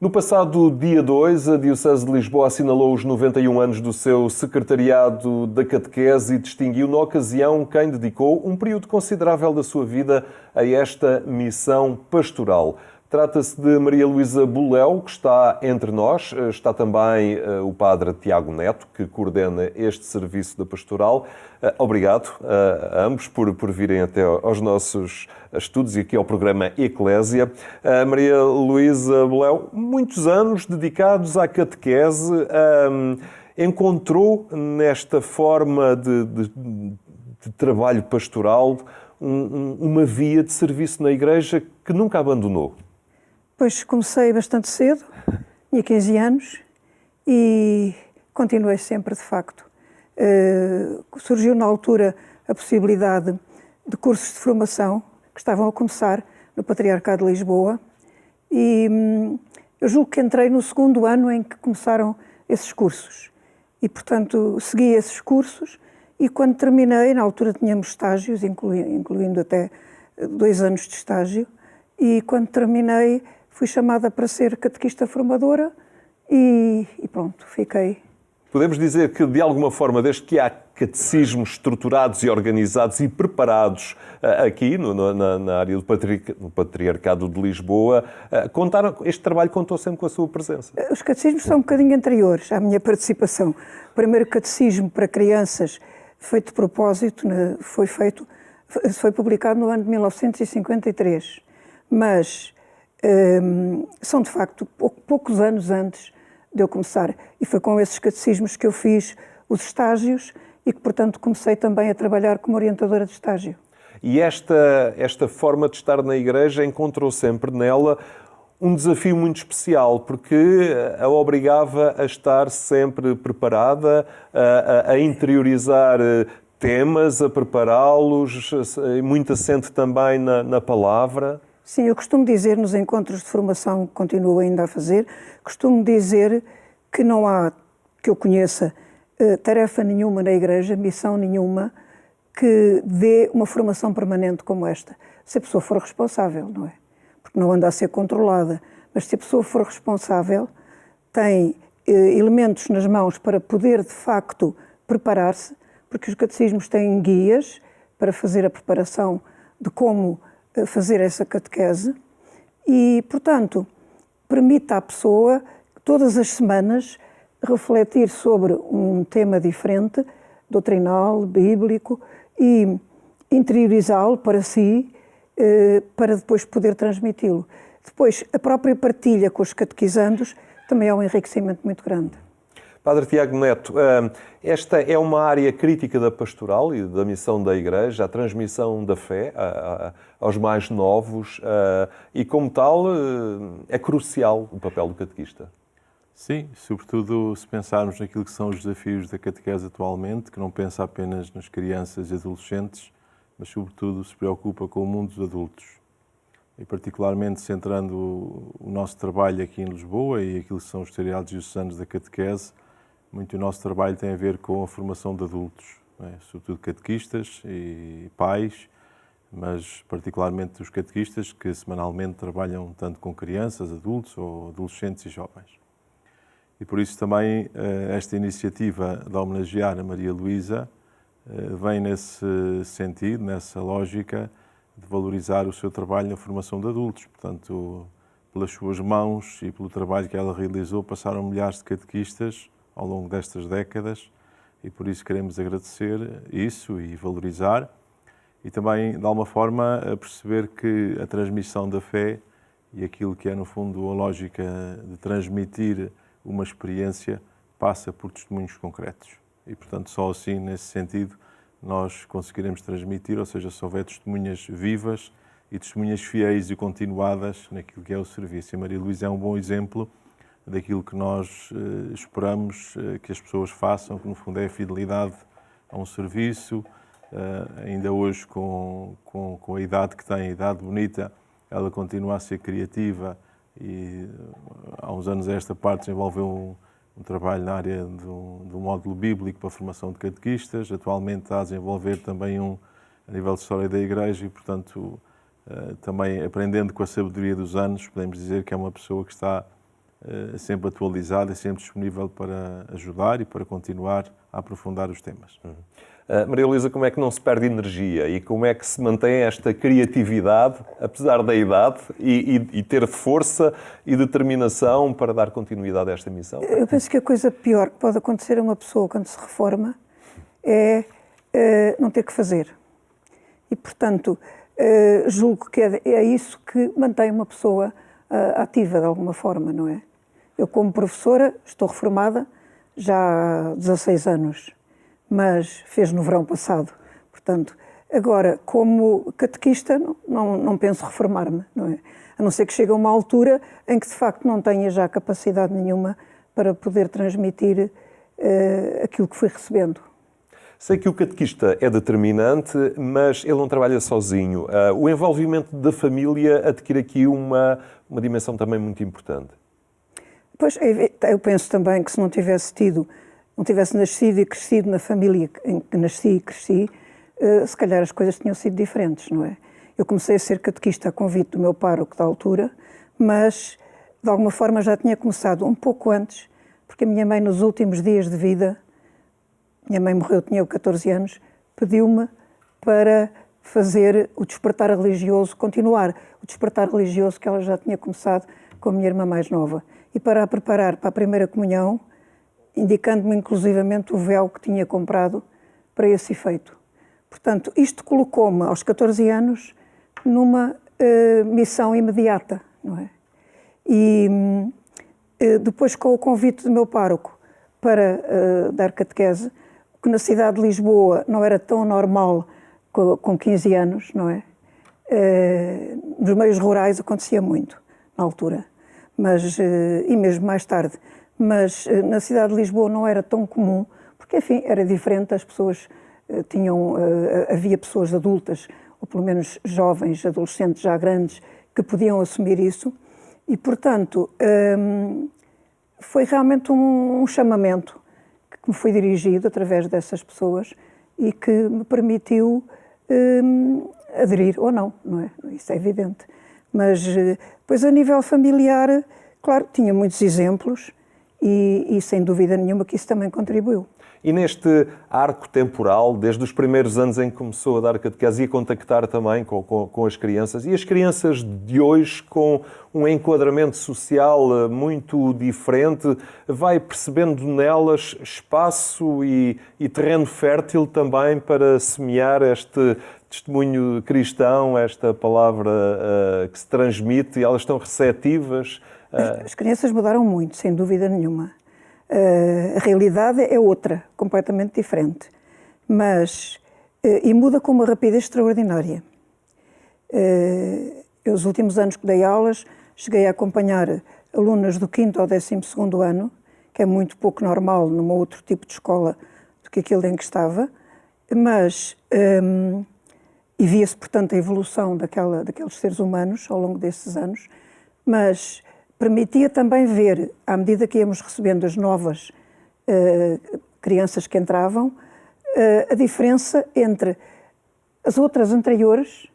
No passado dia 2, a Diocese de Lisboa assinalou os 91 anos do seu secretariado da catequese e distinguiu na ocasião quem dedicou um período considerável da sua vida a esta missão pastoral. Trata-se de Maria Luísa Boleu, que está entre nós. Está também o padre Tiago Neto, que coordena este serviço da pastoral. Obrigado a ambos por virem até aos nossos estudos e aqui ao programa Eclésia. Maria Luísa Boleu, muitos anos dedicados à catequese, encontrou nesta forma de trabalho pastoral uma via de serviço na Igreja que nunca abandonou. Pois comecei bastante cedo, tinha 15 anos e continuei sempre, de facto. Surgiu na altura a possibilidade de cursos de formação que estavam a começar no Patriarcado de Lisboa e eu julgo que entrei no segundo ano em que começaram esses cursos e, portanto, segui esses cursos e quando terminei, na altura tínhamos estágios, incluindo até 2 anos de estágio, e quando terminei fui chamada para ser catequista formadora e pronto, fiquei. Podemos dizer que, de alguma forma, desde que há catecismos estruturados e organizados e preparados aqui na área do Patriarcado de Lisboa, este trabalho contou sempre com a sua presença? Os catecismos são um bocadinho anteriores à minha participação. O primeiro catecismo para crianças feito de propósito foi publicado no ano de 1953, mas são de facto poucos anos antes de eu começar e foi com esses catecismos que eu fiz os estágios e que portanto comecei também a trabalhar como orientadora de estágio. E esta forma de estar na Igreja encontrou sempre nela um desafio muito especial, porque a obrigava a estar sempre preparada, a interiorizar temas, a prepará-los, muito assente também na palavra. Sim, eu costumo dizer nos encontros de formação que continuo ainda a fazer, costumo dizer que não há, que eu conheça, tarefa nenhuma na Igreja, missão nenhuma, que dê uma formação permanente como esta. Se a pessoa for responsável, não é? Porque não anda a ser controlada, mas se a pessoa for responsável, tem elementos nas mãos para poder, de facto, preparar-se, porque os catecismos têm guias para fazer a preparação de como fazer essa catequese e, portanto, permite à pessoa, todas as semanas, refletir sobre um tema diferente, doutrinal, bíblico, e interiorizá-lo para si, para depois poder transmiti-lo. Depois, a própria partilha com os catequizandos também é um enriquecimento muito grande. Padre Tiago Neto, esta é uma área crítica da pastoral e da missão da Igreja, a transmissão da fé aos mais novos e, como tal, é crucial o papel do catequista. Sim, sobretudo se pensarmos naquilo que são os desafios da catequese atualmente, que não pensa apenas nas crianças e adolescentes, mas sobretudo se preocupa com o mundo dos adultos. E particularmente centrando o nosso trabalho aqui em Lisboa e aquilo que são os secretariados diocesanos da catequese, muito o nosso trabalho tem a ver com a formação de adultos, sobretudo catequistas e pais, mas particularmente os catequistas que semanalmente trabalham tanto com crianças, adultos ou adolescentes e jovens. E por isso também esta iniciativa de homenagear a Maria Luísa vem nesse sentido, nessa lógica de valorizar o seu trabalho na formação de adultos. Portanto, pelas suas mãos e pelo trabalho que ela realizou, passaram milhares de catequistas ao longo destas décadas e por isso queremos agradecer isso e valorizar e também, de alguma forma, a perceber que a transmissão da fé e aquilo que é, no fundo, a lógica de transmitir uma experiência passa por testemunhos concretos. E, portanto, só assim, nesse sentido, nós conseguiremos transmitir, ou seja, se houver testemunhas vivas e testemunhas fiéis e continuadas naquilo que é o serviço. E a Maria Luísa é um bom exemplo daquilo que nós esperamos que as pessoas façam, que no fundo é a fidelidade a um serviço. Ainda hoje, com a idade que tem, a idade bonita, ela continua a ser criativa e há uns anos a esta parte desenvolveu um trabalho na área do módulo bíblico para a formação de catequistas. Atualmente está a desenvolver também a nível de história da Igreja e, portanto, também aprendendo com a sabedoria dos anos, podemos dizer que é uma pessoa que está sempre atualizado e sempre disponível para ajudar e para continuar a aprofundar os temas. Maria Luísa, como é que não se perde energia e como é que se mantém esta criatividade, apesar da idade, e ter força e determinação para dar continuidade a esta missão? Eu penso que a coisa pior que pode acontecer a uma pessoa quando se reforma é não ter que fazer. E, portanto, julgo que é isso que mantém uma pessoa ativa de alguma forma, não é? Eu, como professora, estou reformada já há 16 anos, mas fez no verão passado. Portanto, agora, como catequista, não penso reformar-me, não é? A não ser que chegue a uma altura em que, de facto, não tenha já capacidade nenhuma para poder transmitir aquilo que fui recebendo. Sei que o catequista é determinante, mas ele não trabalha sozinho. O envolvimento da família adquire aqui uma dimensão também muito importante. Pois, eu penso também que se não tivesse nascido e crescido na família em que nasci e cresci, se calhar as coisas tinham sido diferentes, não é? Eu comecei a ser catequista a convite do meu pároco da altura, mas de alguma forma já tinha começado um pouco antes, porque a minha mãe nos últimos dias de vida, minha mãe morreu, tinha 14 anos, pediu-me para fazer o despertar religioso, continuar o despertar religioso que ela já tinha começado com a minha irmã mais nova. E para a preparar para a primeira comunhão, indicando-me inclusivamente o véu que tinha comprado para esse efeito. Portanto, isto colocou-me aos 14 anos numa missão imediata, não é? E depois, com o convite do meu pároco para dar catequese, que na cidade de Lisboa não era tão normal com 15 anos, não é? Nos meios rurais acontecia muito, na altura, mas, e mesmo mais tarde. Mas na cidade de Lisboa não era tão comum, porque, enfim, era diferente, as pessoas havia pessoas adultas, ou pelo menos jovens, adolescentes já grandes, que podiam assumir isso, e, portanto, foi realmente um chamamento que me foi dirigido através dessas pessoas e que me permitiu aderir ou não, não é? Isso é evidente. Mas depois, a nível familiar, claro, tinha muitos exemplos e sem dúvida nenhuma que isso também contribuiu. E neste arco temporal, desde os primeiros anos em que começou a dar catequese e a contactar também com as crianças, e as crianças de hoje com um enquadramento social muito diferente, vai percebendo nelas espaço e terreno fértil também para semear este testemunho cristão, esta palavra que se transmite, e elas estão receptivas? As crianças mudaram muito, sem dúvida nenhuma. A realidade é outra, completamente diferente, mas e muda com uma rapidez extraordinária. Eu, os últimos anos que dei aulas, cheguei a acompanhar alunas do 5º ao 12º ano, que é muito pouco normal num outro tipo de escola do que aquele em que estava, mas e via-se, portanto, a evolução daqueles seres humanos ao longo desses anos, mas permitia também ver, à medida que íamos recebendo as novas crianças que entravam, a diferença entre as outras anteriores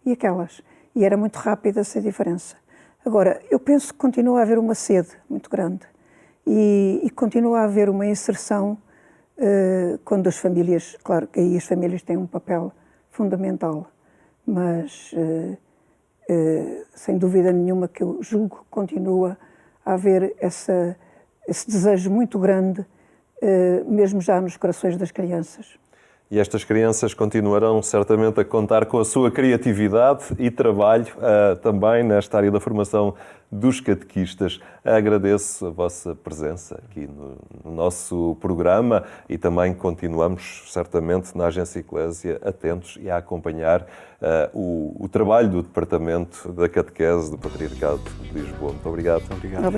e aquelas. E era muito rápida essa diferença. Agora, eu penso que continua a haver uma sede muito grande e continua a haver uma inserção quando as famílias, claro que aí as famílias têm um papel fundamental, mas sem dúvida nenhuma que eu julgo que continua a haver esse desejo muito grande, mesmo já nos corações das crianças. E estas crianças continuarão certamente a contar com a sua criatividade e trabalho também nesta área da formação dos catequistas. Agradeço a vossa presença aqui no nosso programa e também continuamos certamente na Agência Eclésia atentos e a acompanhar o trabalho do Departamento da Catequese do Patriarcado de Lisboa. Muito obrigado. Obrigada.